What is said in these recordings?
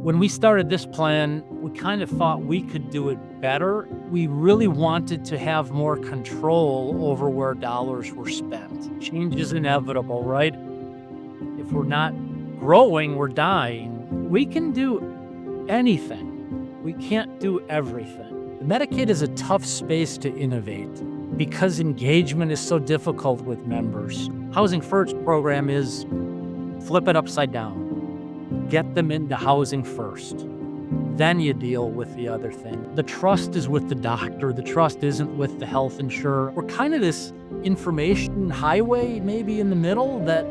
When we started this plan, we kind of thought we could do it better. We really wanted to have more control over where dollars were spent. Change is inevitable, right? If we're not growing, we're dying. We can do anything. We can't do everything. Medicaid is a tough space to innovate because engagement is so difficult with members. Housing First program is flip it upside down. Get them into housing first. Then you deal with the other thing. The trust is with the doctor. The trust isn't with the health insurer. We're kind of this information highway maybe in the middle that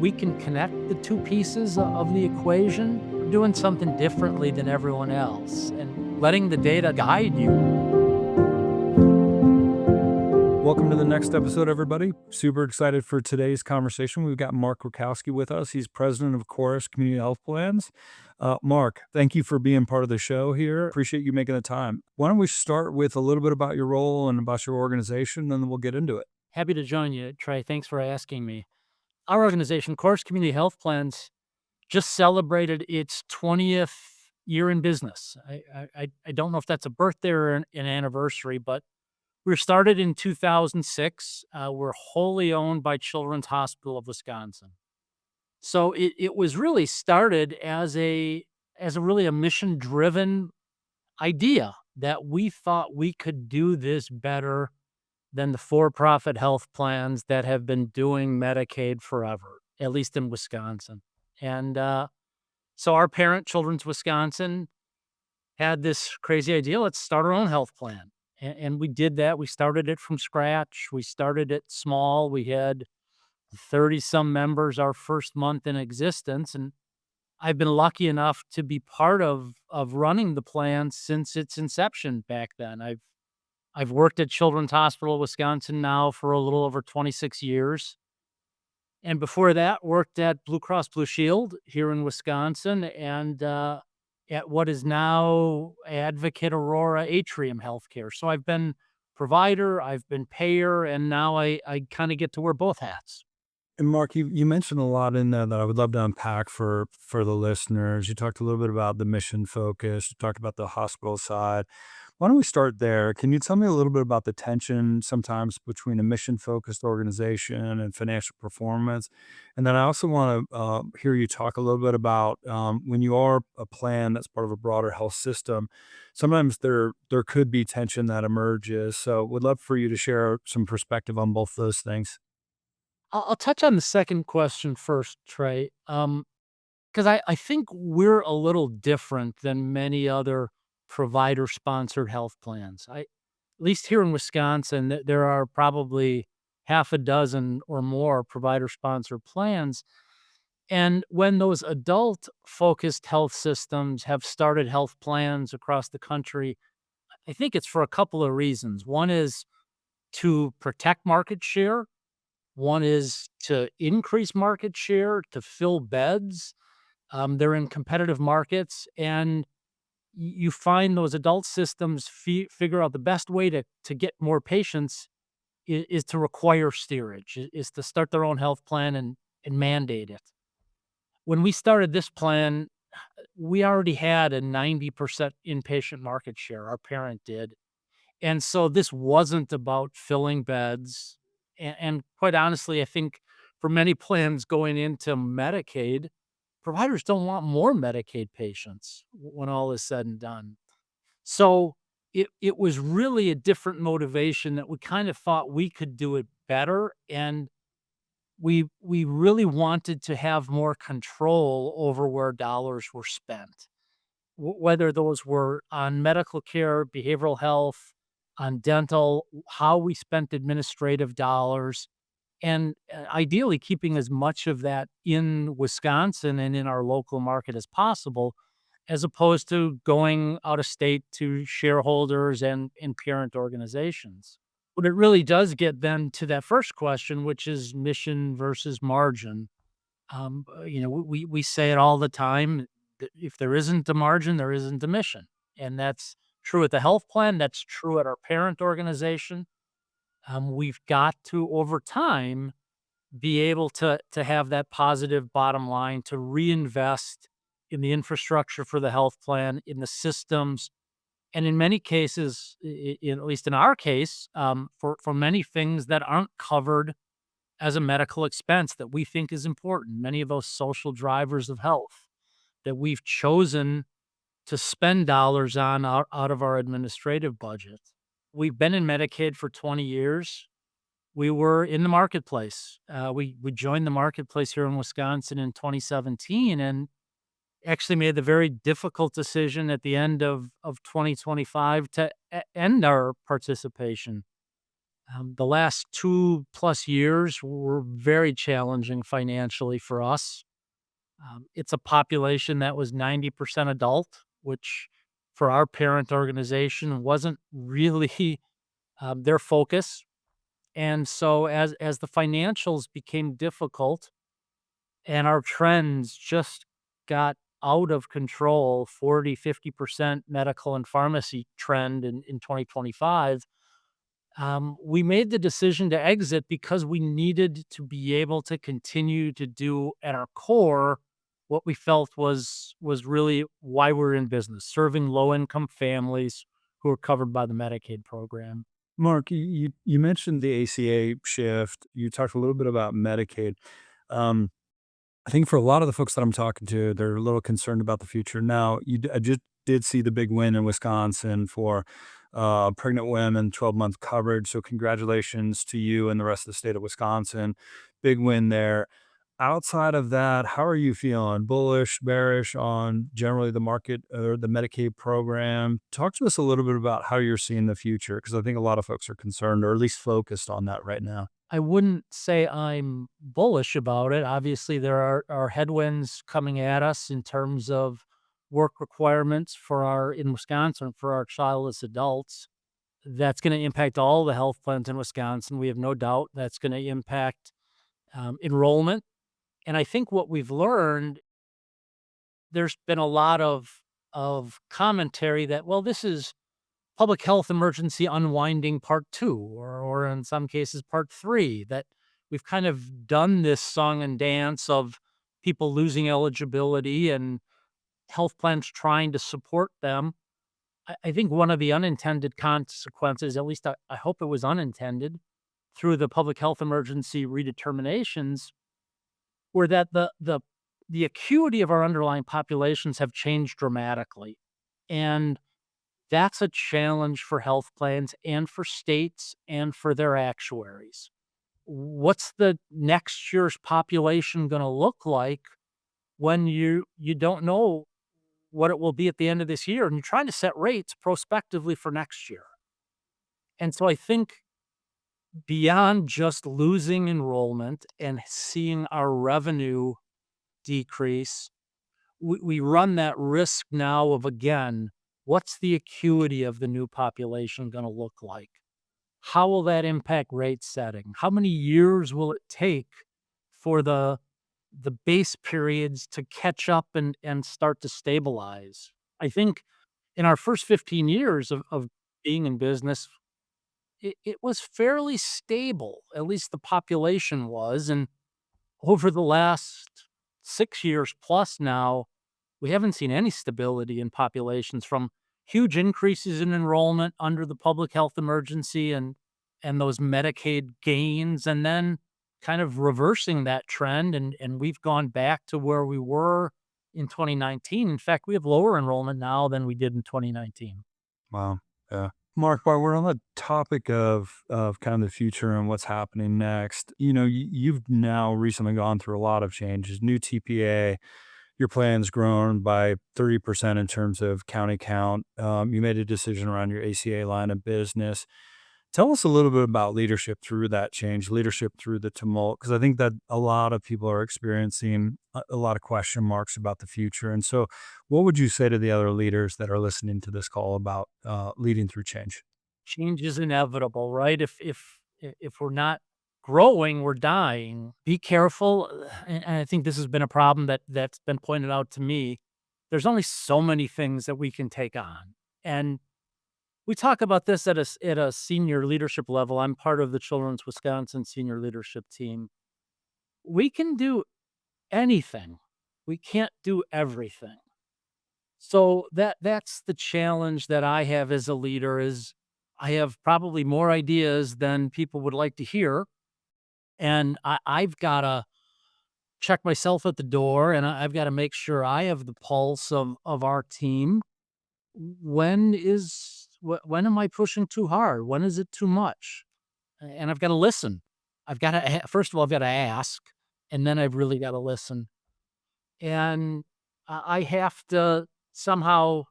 we can connect the two pieces of the equation. We're doing something differently than everyone else and letting the data guide you. Welcome to the next episode, everybody. Super excited for today's conversation. We've got Mark Rakowski with us. He's president of Chorus Community Health Plans. Mark, thank you for being part of the show here. Appreciate you making the time. Why don't we start with a little bit about your role and about your organization, and then we'll get into it. Happy to join you, Trey. Thanks for asking me. Our organization, Chorus Community Health Plans, just celebrated its 20th year in business. I don't know if that's a birthday or an anniversary, but we were started in 2006. We're wholly owned by Children's Hospital of Wisconsin. So it was really started as a really a mission-driven idea that we thought we could do this better than the for-profit health plans that have been doing Medicaid forever, at least in Wisconsin. And so our parent, Children's Wisconsin, had this crazy idea, let's start our own health plan. And we did that. We started it from scratch. We started it small. We had 30-some members our first month in existence. And I've been lucky enough to be part of running the plan since its inception back then. I've worked at Children's Hospital of Wisconsin now for a little over 26 years. And before that, worked at Blue Cross Blue Shield here in Wisconsin and at what is now Advocate Aurora Atrium Healthcare. So I've been provider, I've been payer, and now I kind of get to wear both hats. And Mark, you mentioned a lot in there that I would love to unpack for the listeners. You talked a little bit about the mission focus. You talked about the hospital side. Why don't we start there? Can you tell me a little bit about the tension sometimes between a mission-focused organization and financial performance? And then I also want to hear you talk a little bit about when you are a plan that's part of a broader health system, sometimes there could be tension that emerges. So would love for you to share some perspective on both those things. I'll touch on the second question first, Trey, because I think we're a little different than many other provider-sponsored health plans. At least here in Wisconsin, there are probably half a dozen or more provider-sponsored plans. And when those adult-focused health systems have started health plans across the country, I think it's for a couple of reasons. One is to protect market share. One is to increase market share, to fill beds. They're in competitive markets, and you find those adult systems figure out the best way to get more patients is to require steerage, is to start their own health plan and mandate it. When we started this plan, we already had a 90% inpatient market share. Our parent did. And so this wasn't about filling beds. And quite honestly, I think for many plans going into Medicaid, providers don't want more Medicaid patients when all is said and done. So it was really a different motivation that we kind of thought we could do it better. And we really wanted to have more control over where dollars were spent, whether those were on medical care, behavioral health, on dental, how we spent administrative dollars, and ideally keeping as much of that in Wisconsin and in our local market as possible, as opposed to going out of state to shareholders and parent organizations. But it really does get then to that first question, which is mission versus margin. We say it all the time. If there isn't a margin, there isn't a mission. And that's true at the health plan. That's true at our parent organization. We've got to, over time, be able to have that positive bottom line to reinvest in the infrastructure for the health plan, in the systems, and in many cases, at least in our case, for many things that aren't covered as a medical expense that we think is important. Many of those social drivers of health that we've chosen to spend dollars on out of our administrative budget. We've been in Medicaid for 20 years. We were in the marketplace. We joined the marketplace here in Wisconsin in 2017 and actually made the very difficult decision at the end of 2025 to end our participation. The last 2+ years were very challenging financially for us. It's a population that was 90% adult, which for our parent organization wasn't really their focus. And so as the financials became difficult and our trends just got out of control, 40-50% medical and pharmacy trend in 2025, we made the decision to exit because we needed to be able to continue to do at our core what we felt was really why we're in business, serving low income families who are covered by the Medicaid program. Mark, you mentioned the ACA shift. You talked a little bit about Medicaid. Um, I think for a lot of the folks that I'm talking to, they're a little concerned about the future. Now, I just did see the big win in Wisconsin for pregnant women, 12-month coverage. So, congratulations to you and the rest of the state of Wisconsin. Big win there. Outside of that, how are you feeling? Bullish, bearish on generally the market or the Medicaid program? Talk to us a little bit about how you're seeing the future, because I think a lot of folks are concerned or at least focused on that right now. I wouldn't say I'm bullish about it. Obviously, there are headwinds coming at us in terms of work requirements for our in Wisconsin for our childless adults. That's going to impact all the health plans in Wisconsin. We have no doubt that's going to impact enrollment. And I think what we've learned, there's been a lot of commentary that, well, this is public health emergency unwinding part two, or in some cases, part three, that we've kind of done this song and dance of people losing eligibility and health plans trying to support them. I think one of the unintended consequences, at least I hope it was unintended, through the public health emergency redeterminations, were that the acuity of our underlying populations have changed dramatically. And that's a challenge for health plans and for states and for their actuaries. What's the next year's population going to look like when you don't know what it will be at the end of this year and you're trying to set rates prospectively for next year? And so I think beyond just losing enrollment and seeing our revenue decrease, we run that risk now of, again, what's the acuity of the new population going to look like? How will that impact rate setting? How many years will it take for the base periods to catch up and start to stabilize? I think in our first 15 years of being in business, it was fairly stable. At least the population was. And over the last 6 years plus now, we haven't seen any stability in populations from huge increases in enrollment under the public health emergency and those Medicaid gains, and then kind of reversing that trend. And we've gone back to where we were in 2019. In fact, we have lower enrollment now than we did in 2019. Wow. Yeah. Mark, while we're on the topic of kind of the future and what's happening next, you've now recently gone through a lot of changes. New TPA, your plan's grown by 30% in terms of county count. You made a decision around your ACA line of business. Tell us a little bit about leadership through that change, leadership through the tumult, because I think that a lot of people are experiencing a lot of question marks about the future. And so, what would you say to the other leaders that are listening to this call about leading through change? Change is inevitable, right? If we're not growing, we're dying. Be careful. And I think this has been a problem that's been pointed out to me. There's only so many things that we can take on, and we talk about this at a senior leadership level. I'm part of the Children's Wisconsin senior leadership team. We can do anything We can't do everything. So that's the challenge that I have as a leader is I have probably more ideas than people would like to hear. And I've got to check myself at the door and I've got to make sure I have the pulse of our team. When am I pushing too hard? When is it too much? And I've got to listen. I've got to, first of all, I've got to ask, and then I've really got to listen. And I have to somehow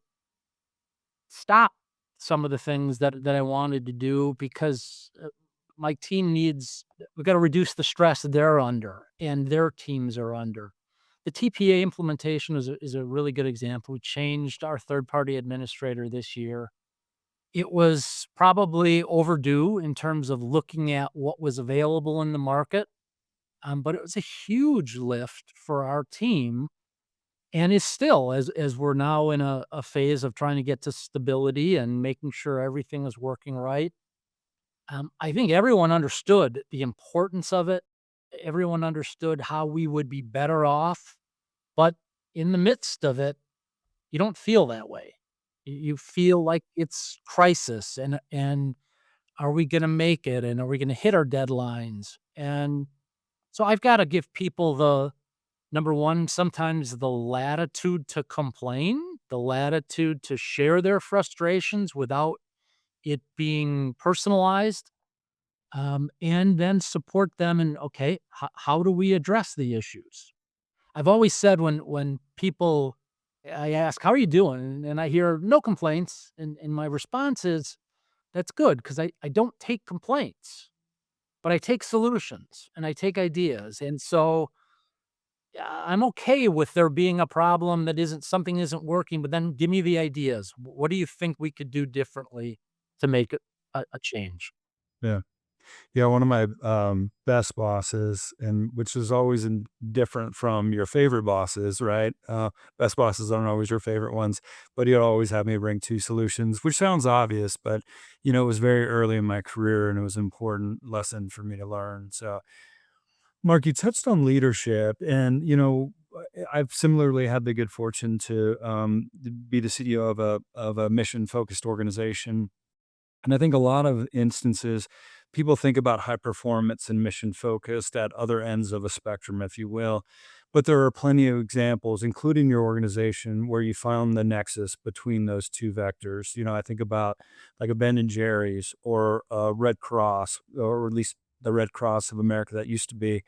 stop some of the things that I wanted to do because my team needs, we've got to reduce the stress they're under and their teams are under. The TPA implementation is a really good example. We changed our third party administrator this year. It was probably overdue in terms of looking at what was available in the market, but it was a huge lift for our team and is still as we're now in a phase of trying to get to stability and making sure everything is working right. I think everyone understood the importance of it. Everyone understood how we would be better off, but in the midst of it, you don't feel that way. You feel like it's crisis and are we gonna make it and are we gonna hit our deadlines? And so I've gotta give people the number 1, sometimes the latitude to complain, the latitude to share their frustrations without it being personalized, and then support them in, okay, how do we address the issues? I've always said when people I ask, "How are you doing?" And I hear, "No complaints," and my response is, "That's good because I don't take complaints, but I take solutions and I take ideas." And so I'm okay with there being a problem that isn't something isn't working, but then give me the ideas. What do you think we could do differently to make it a change? Yeah. Yeah, one of my, best bosses, and which is always different from your favorite bosses, right? Best bosses aren't always your favorite ones, but he'll always have me bring 2 solutions, which sounds obvious, but, it was very early in my career, and it was an important lesson for me to learn. So, Mark, you touched on leadership, and, I've similarly had the good fortune to, be the CEO of a mission-focused organization, and I think a lot of instances, people think about high performance and mission focused at other ends of a spectrum, if you will. But there are plenty of examples, including your organization, where you found the nexus between those two vectors. I think about like a Ben and Jerry's or a Red Cross, or at least the Red Cross of America that used to be.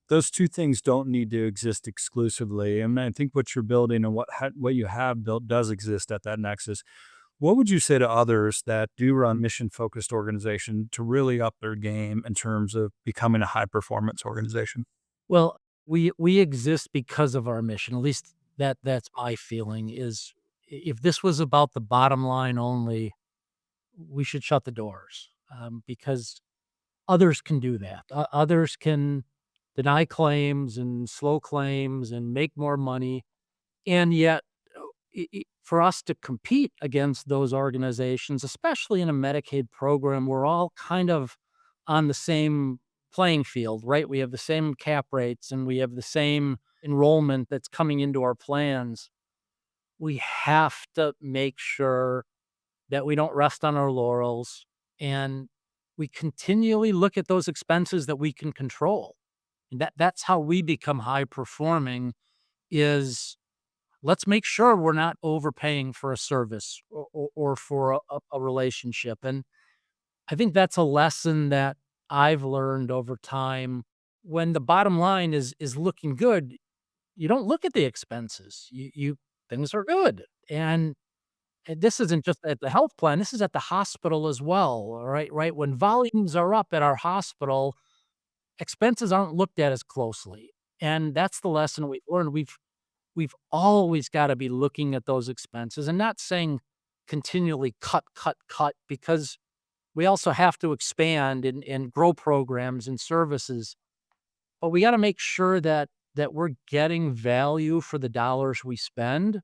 Those two things don't need to exist exclusively. And I think what you're building and what you have built does exist at that nexus. What would you say to others that do run mission-focused organization to really up their game in terms of becoming a high-performance organization? Well, we exist because of our mission. At least that's my feeling is if this was about the bottom line only, we should shut the doors because others can do that. Others can deny claims and slow claims and make more money. And yet, for us to compete against those organizations, especially in a Medicaid program, we're all kind of on the same playing field, right? We have the same cap rates and we have the same enrollment that's coming into our plans. We have to make sure that we don't rest on our laurels and we continually look at those expenses that we can control. And that's how we become high performing is let's make sure we're not overpaying for a service or for a relationship. And I think that's a lesson that I've learned over time. When the bottom line is looking good, you don't look at the expenses. You things are good. And this isn't just at the health plan, this is at the hospital as well. All right. Right. When volumes are up at our hospital, expenses aren't looked at as closely. And that's the lesson we've learned. We've always gotta be looking at those expenses and not saying continually cut, cut, cut, because we also have to expand and grow programs and services, but we gotta make sure that we're getting value for the dollars we spend.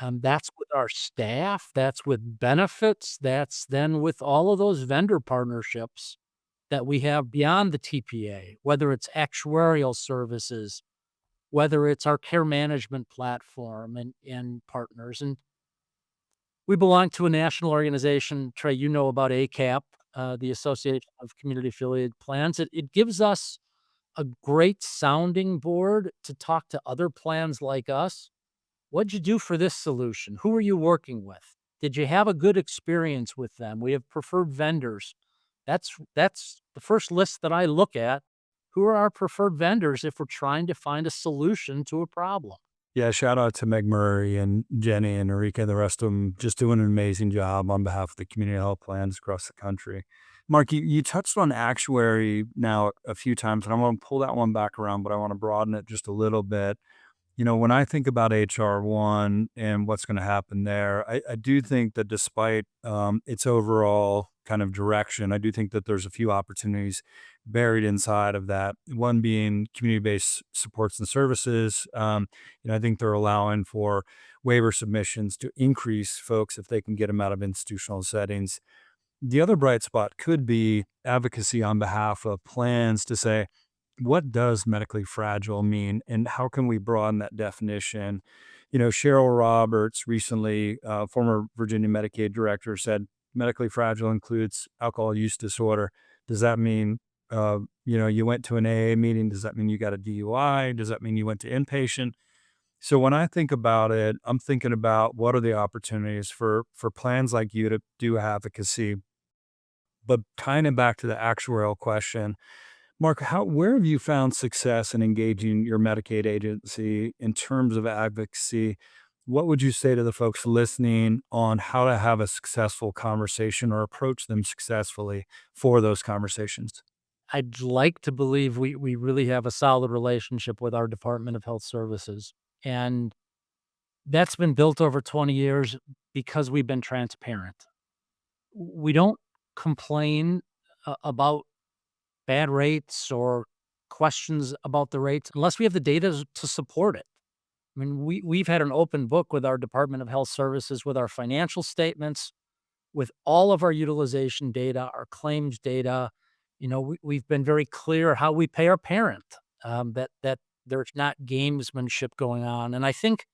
That's with our staff, that's with benefits, that's then with all of those vendor partnerships that we have beyond the TPA, whether it's actuarial services, whether it's our care management platform and partners. And we belong to a national organization, Trey, you know about ACAP, the Association of Community Affiliated Plans. It gives us a great sounding board to talk to other plans like us. What'd you do for this solution? Who are you working with? Did you have a good experience with them? We have preferred vendors. That's the first list that I look at. Who are our preferred vendors if we're trying to find a solution to a problem? Yeah, shout out to Meg Murray and Jenny and Erika and the rest of them just doing an amazing job on behalf of the community health plans across the country. Mark, you touched on actuary now a few times, and I want to pull that one back around, but I want to broaden it just a little bit. When I think about HR1 and what's going to happen there, I do think that despite its overall kind of direction, I do think that there's a few opportunities buried inside of that. One being community-based supports and services. I think they're allowing for waiver submissions to increase folks if they can get them out of institutional settings. The other bright spot could be advocacy on behalf of plans to say, what does medically fragile mean and how can we broaden that definition? Cheryl Roberts recently, former Virginia Medicaid director, said medically fragile includes alcohol use disorder. Does that mean, you went to an AA meeting? Does that mean you got a DUI? Does that mean you went to inpatient? So when I think about it, I'm thinking about what are the opportunities for plans like you to do advocacy, but tying it back to the actuarial question, Mark, where have you found success in engaging your Medicaid agency in terms of advocacy? What would you say to the folks listening on how to have a successful conversation or approach them successfully for those conversations? I'd like to believe we really have a solid relationship with our Department of Health Services, and that's been built over 20 years because we've been transparent. We don't complain about bad rates or questions about the rates unless we have the data to support it. I mean, we've had an open book with our Department of Health Services, with our financial statements, with all of our utilization data, our claims data. We've been very clear how we pay our parent, that there's not gamesmanship going on. And I think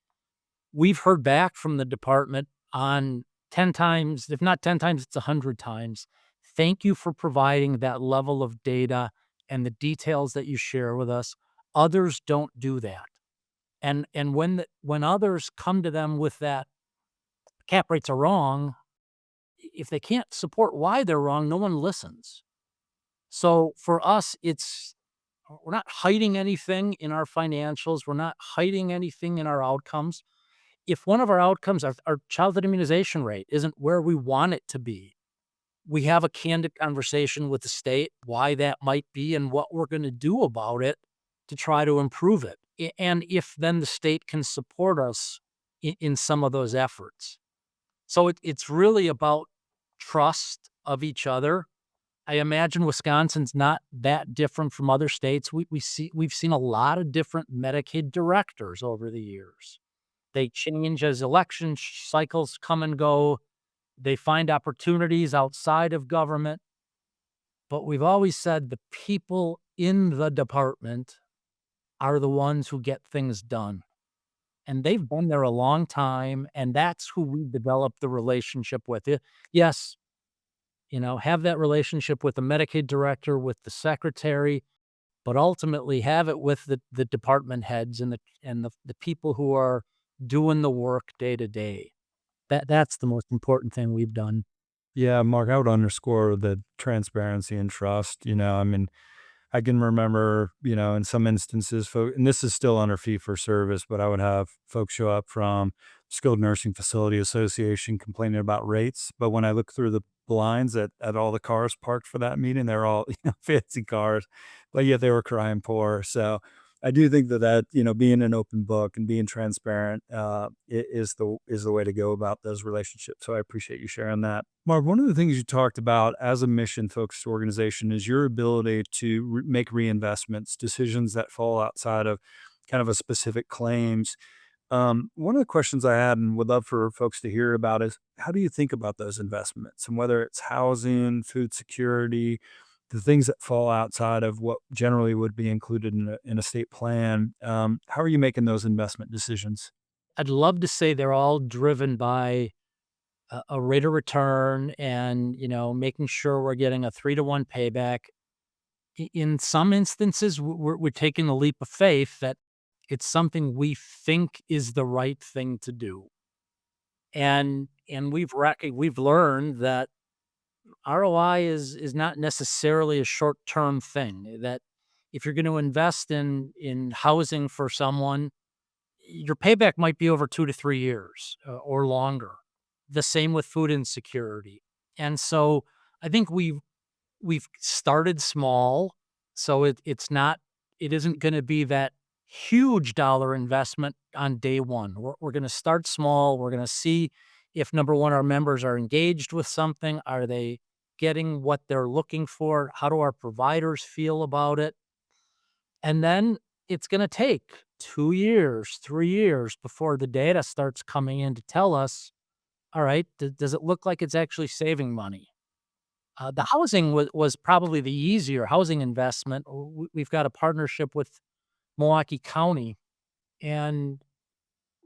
we've heard back from the department on 10 times, if not 10 times, it's 100 times. Thank you for providing that level of data and the details that you share with us. Others don't do that. And when others come to them with that cap rates are wrong, if they can't support why they're wrong, no one listens. So for us, we're not hiding anything in our financials. We're not hiding anything in our outcomes. If one of our outcomes, our childhood immunization rate isn't where we want it to be, we have a candid conversation with the state, why that might be and what we're going to do about it to try to improve it. And if then the state can support us in some of those efforts. So it's really about trust of each other. I imagine Wisconsin's not that different from other states. We've seen a lot of different Medicaid directors over the years. They change as election cycles come and go. They find opportunities outside of government. But we've always said the people in the department are the ones who get things done. And they've been there a long time, and that's who we developed the relationship with. Yes, have that relationship with the Medicaid director, with the secretary, but ultimately have it with the department heads and the people who are doing the work day to day. That's the most important thing we've done. Yeah, Mark, I would underscore the transparency and trust. I mean, I can remember, in some instances, and this is still under fee for service, but I would have folks show up from Skilled Nursing Facility Association complaining about rates. But when I look through the blinds at all the cars parked for that meeting, they're all fancy cars, but yet they were crying poor. So I do think that being an open book and being transparent is the way to go about those relationships. So I appreciate you sharing that. Mark, one of the things you talked about as a mission-focused organization is your ability to make reinvestments, decisions that fall outside of kind of a specific claims. One of the questions I had and would love for folks to hear about is how do you think about those investments and whether it's housing, food security, the things that fall outside of what generally would be included in a state plan, how are you making those investment decisions? I'd love to say they're all driven by a rate of return and, making sure we're getting a 3-to-1 payback. In some instances, we're taking a leap of faith that it's something we think is the right thing to do. And we've learned that ROI is not necessarily a short-term thing, that if you're gonna invest in housing for someone, your payback might be over 2 to 3 years, or longer. The same with food insecurity. And so I think we've started small, so it isn't gonna be that huge dollar investment on day 1. We're gonna start small, we're gonna see if, number 1, our members are engaged with something, are they getting what they're looking for, how do our providers feel about it? And then it's gonna take 2 years, 3 years before the data starts coming in to tell us, "All right, does it look like it's actually saving money?" The housing was probably the easier housing investment. We've got a partnership with Milwaukee County, and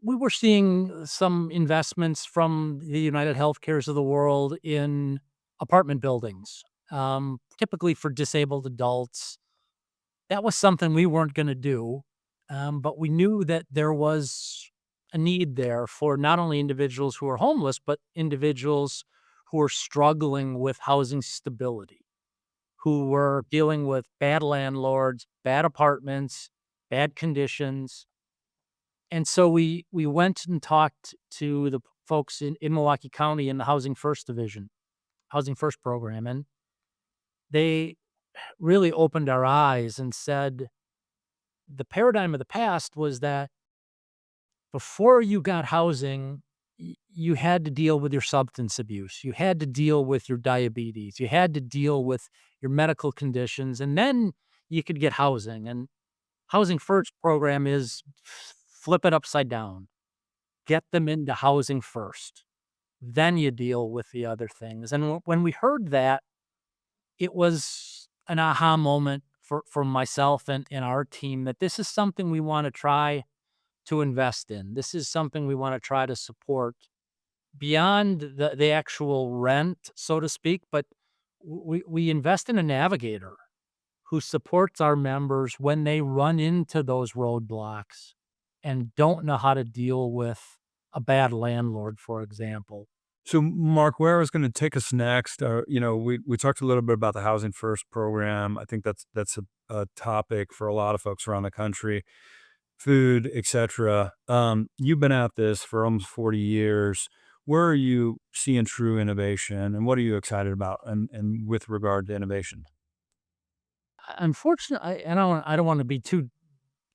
we were seeing some investments from the United Healthcares of the world in apartment buildings, typically for disabled adults. That was something we weren't gonna do, but we knew that there was a need there for not only individuals who are homeless, but individuals who are struggling with housing stability, who were dealing with bad landlords, bad apartments, bad conditions. And so we went and talked to the folks in Milwaukee County in the Housing First program, and they really opened our eyes and said the paradigm of the past was that before you got housing, you had to deal with your substance abuse. You had to deal with your diabetes. You had to deal with your medical conditions, and then you could get housing. And Housing First program is flip it upside down. Get them into housing first. Then you deal with the other things. And when we heard that, it was an aha moment for myself and our team that this is something we want to try to invest in. This is something we want to try to support beyond the actual rent, so to speak, but we invest in a navigator who supports our members when they run into those roadblocks and don't know how to deal with a bad landlord, for example. So, Mark, where I was going to take us next, we talked a little bit about the Housing First program. I think that's a topic for a lot of folks around the country, food, etc. You've been at this for almost 40 years. Where are you seeing true innovation, and what are you excited about? And with regard to innovation, Unfortunately, I don't want to be too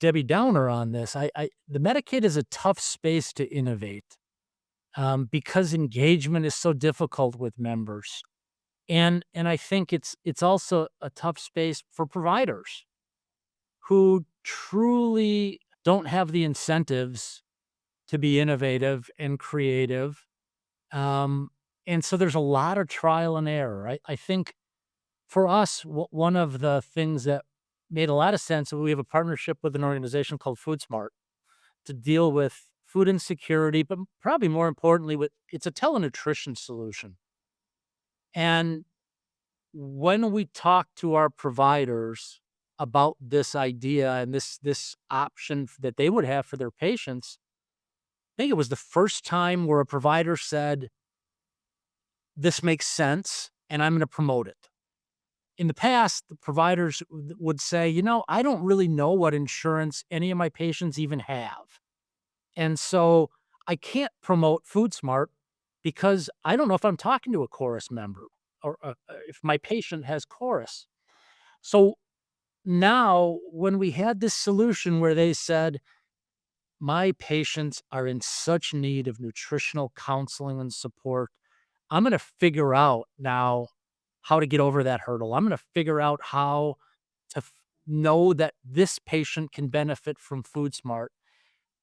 Debbie Downer on this. The Medicaid is a tough space to innovate, because engagement is so difficult with members. And I think it's also a tough space for providers who truly don't have the incentives to be innovative and creative. Um, and so there's a lot of trial and error. I think for us, one of the things that made a lot of sense, we have a partnership with an organization called FoodSmart to deal with food insecurity, but probably more importantly, it's a telenutrition solution. And when we talk to our providers about this idea and this option that they would have for their patients, I think it was the first time where a provider said, "This makes sense, and I'm going to promote it." In the past, the providers would say, I don't really know what insurance any of my patients even have. And so I can't promote FoodSmart because I don't know if I'm talking to a Chorus member or if my patient has Chorus. So now, when we had this solution where they said, my patients are in such need of nutritional counseling and support, I'm going to figure out now how to get over that hurdle. I'm going to figure out how to know that this patient can benefit from FoodSmart.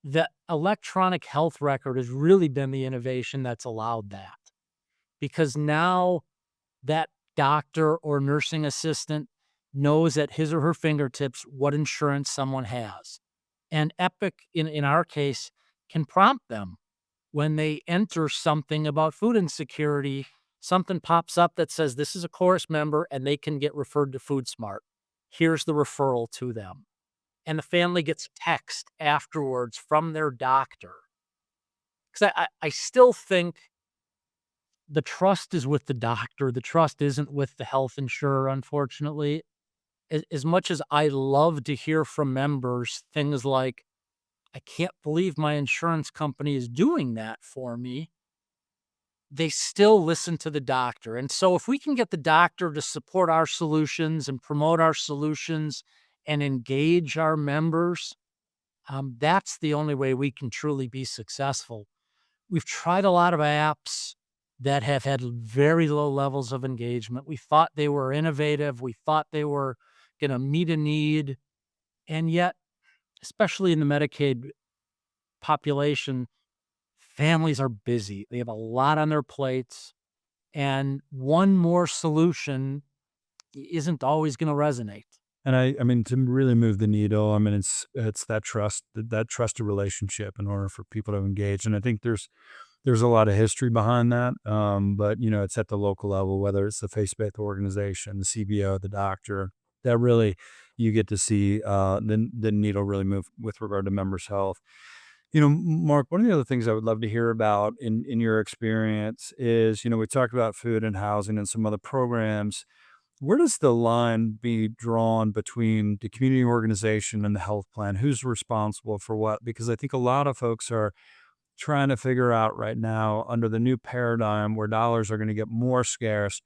The electronic health record has really been the innovation that's allowed that, because now that doctor or nursing assistant knows at his or her fingertips what insurance someone has. And Epic, in our case, can prompt them when they enter something about food insecurity. Something pops up that says this is a Chorus member and they can get referred to FoodSmart. Here's the referral to them. And the family gets text afterwards from their doctor. Because I still think the trust is with the doctor. The trust isn't with the health insurer, unfortunately. As much as I love to hear from members things like, I can't believe my insurance company is doing that for me, they still listen to the doctor. And so if we can get the doctor to support our solutions and promote our solutions and engage our members, that's the only way we can truly be successful. We've tried a lot of apps that have had very low levels of engagement. We thought they were innovative. We thought they were going to meet a need. And yet, especially in the Medicaid population, families are busy. They have a lot on their plates. And one more solution isn't always going to resonate. And I mean, to really move the needle, I mean, it's that trust, that trusted relationship in order for people to engage. And I think there's a lot of history behind that. But it's at the local level, whether it's the faith-based organization, the CBO, the doctor, that really you get to see the needle really move with regard to members' health. Mark, one of the other things I would love to hear about in your experience is, we talked about food and housing and some other programs. Where does the line be drawn between the community organization and the health plan? Who's responsible for what? Because I think a lot of folks are trying to figure out right now, under the new paradigm where dollars are going to get more scarce,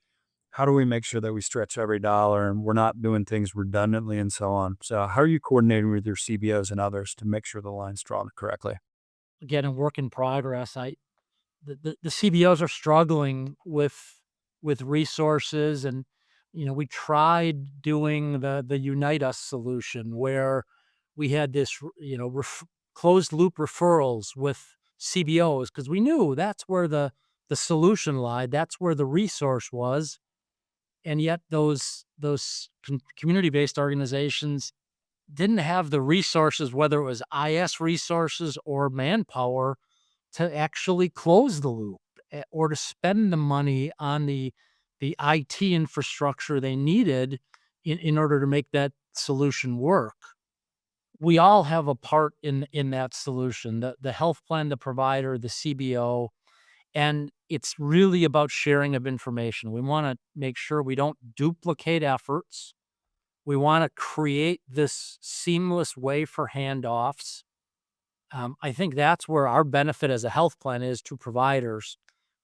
how do we make sure that we stretch every dollar and we're not doing things redundantly and so on? So, how are you coordinating with your CBOs and others to make sure the line's drawn correctly? Again, a work in progress. The CBOs are struggling with resources, and we tried doing the Unite Us solution where we had this closed loop referrals with CBOs because we knew that's where the solution lied, that's where the resource was. And yet those community based organizations didn't have the resources, whether it was IS resources or manpower, to actually close the loop, or to spend the money on the IT infrastructure they needed in order to make that solution work. We all have a part in that solution, the health plan, the provider, the CBO, and it's really about sharing of information. We wanna make sure we don't duplicate efforts. We wanna create this seamless way for handoffs. I think that's where our benefit as a health plan is to providers,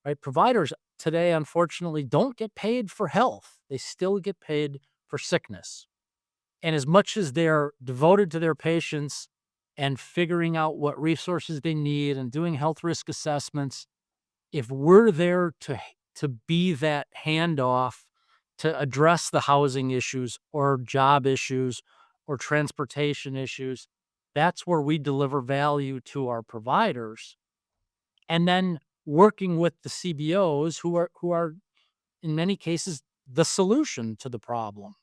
right? Providers today, unfortunately, don't get paid for health. They still get paid for sickness. And as much as they're devoted to their patients and figuring out what resources they need and doing health risk assessments, if we're there to be that handoff to address the housing issues or job issues or transportation issues, that's where we deliver value to our providers. And then working with the CBOs who are in many cases the solution to the problem.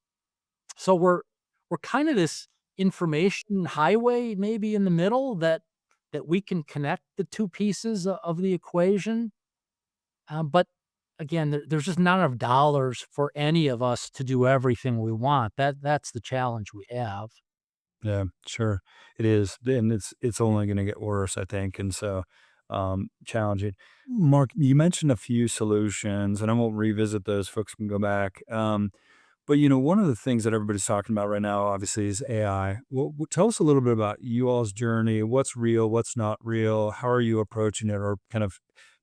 So we're kind of this information highway maybe in the middle that we can connect the two pieces of the equation. But again, there's just not enough dollars for any of us to do everything we want. That's the challenge we have. Yeah, sure. It is. And it's only going to get worse, I think. And so, challenging. Mark, you mentioned a few solutions, and I won't revisit those. Folks can go back. But one of the things that everybody's talking about right now, obviously, is AI. Well, tell us a little bit about you all's journey. What's real? What's not real? How are you approaching it, or kind of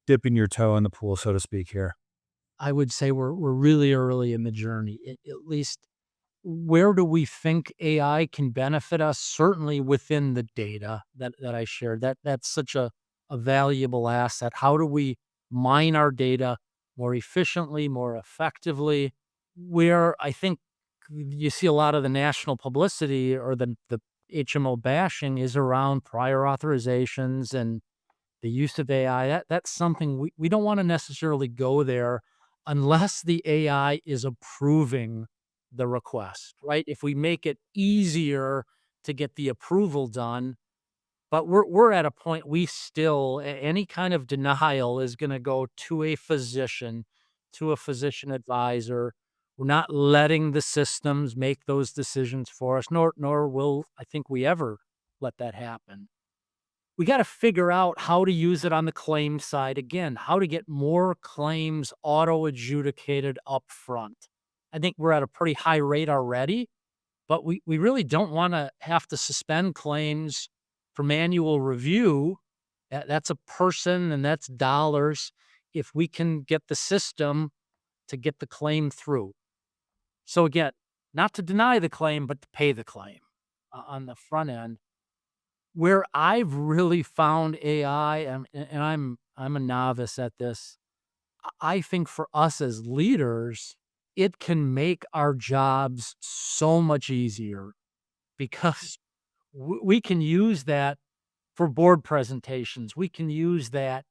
dipping your toe in the pool, so to speak? Here. I would say we're really early in the journey. At least, where do we think AI can benefit us? Certainly within the data that I shared. That's such a valuable asset. How do we mine our data more efficiently, more effectively? Where I think you see a lot of the national publicity or the HMO bashing is around prior authorizations and the use of AI. That's something we don't want to necessarily go there unless the AI is approving the request, right? If we make it easier to get the approval done, but we're at a point we still any kind of denial is gonna go to a physician advisor. We're not letting the systems make those decisions for us, nor will I think we ever let that happen. We gotta figure out how to use it on the claim side, again, how to get more claims auto adjudicated upfront. I think we're at a pretty high rate already, but we really don't wanna have to suspend claims for manual review. That's a person and that's dollars if we can get the system to get the claim through. So again, not to deny the claim, but to pay the claim on the front end. Where I've really found AI, and I'm a novice at this, I think for us as leaders, it can make our jobs so much easier because we can use that for board presentations. We can use that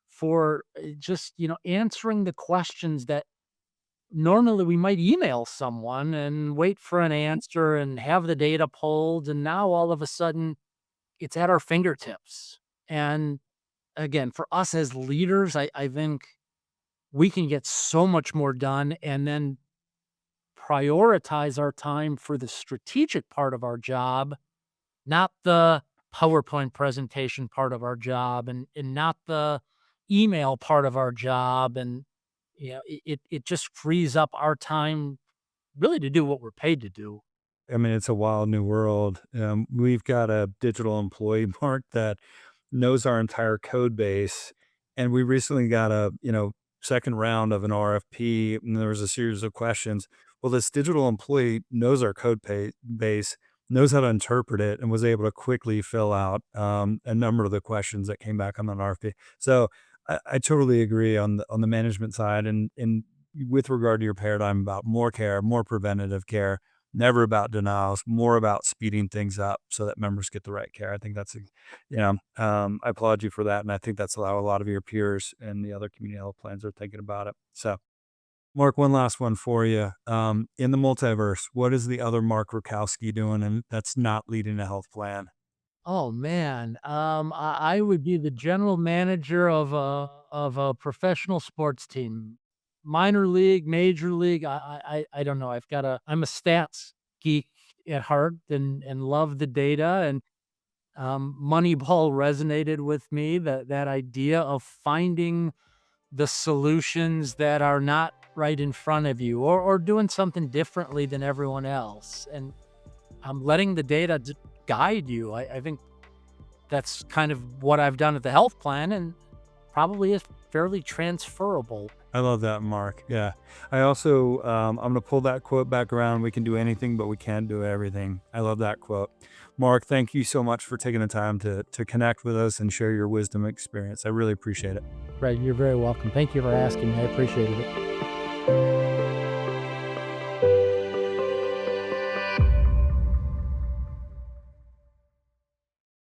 for just, answering the questions that normally we might email someone and wait for an answer and have the data pulled. And now all of a sudden it's at our fingertips. And again, for us as leaders, I think we can get so much more done and then prioritize our time for the strategic part of our job, not the PowerPoint presentation part of our job and not the email part of our job. And it just frees up our time really to do what we're paid to do. I mean, it's a wild new world. We've got a digital employee, Mark, that knows our entire code base. And we recently got a, second round of an RFP, and there was a series of questions. Well, this digital employee knows our base, knows how to interpret it, and was able to quickly fill out a number of the questions that came back on an RFP. So I totally agree on the management side, and with regard to your paradigm about more care, more preventative care, never about denials, more about speeding things up so that members get the right care. I think that's, I applaud you for that. And I think that's how a lot of your peers and the other community health plans are thinking about it. So, Mark, one last one for you. In the multiverse, what is the other Mark Rakowski doing and that's not leading a health plan? Oh man, I would be the general manager of a professional sports team, minor league, major league. I don't know. I'm a stats geek at heart and love the data. And Moneyball resonated with me. That idea of finding the solutions that are not right in front of you, or doing something differently than everyone else, and letting the data guide you. I think that's kind of what I've done at the health plan and probably is fairly transferable. I love that, Mark. Yeah. I also, I'm going to pull that quote back around. We can do anything, but we can't do everything. I love that quote. Mark, thank you so much for taking the time to connect with us and share your wisdom and experience. I really appreciate it. Right. You're very welcome. Thank you for asking me. I appreciated it.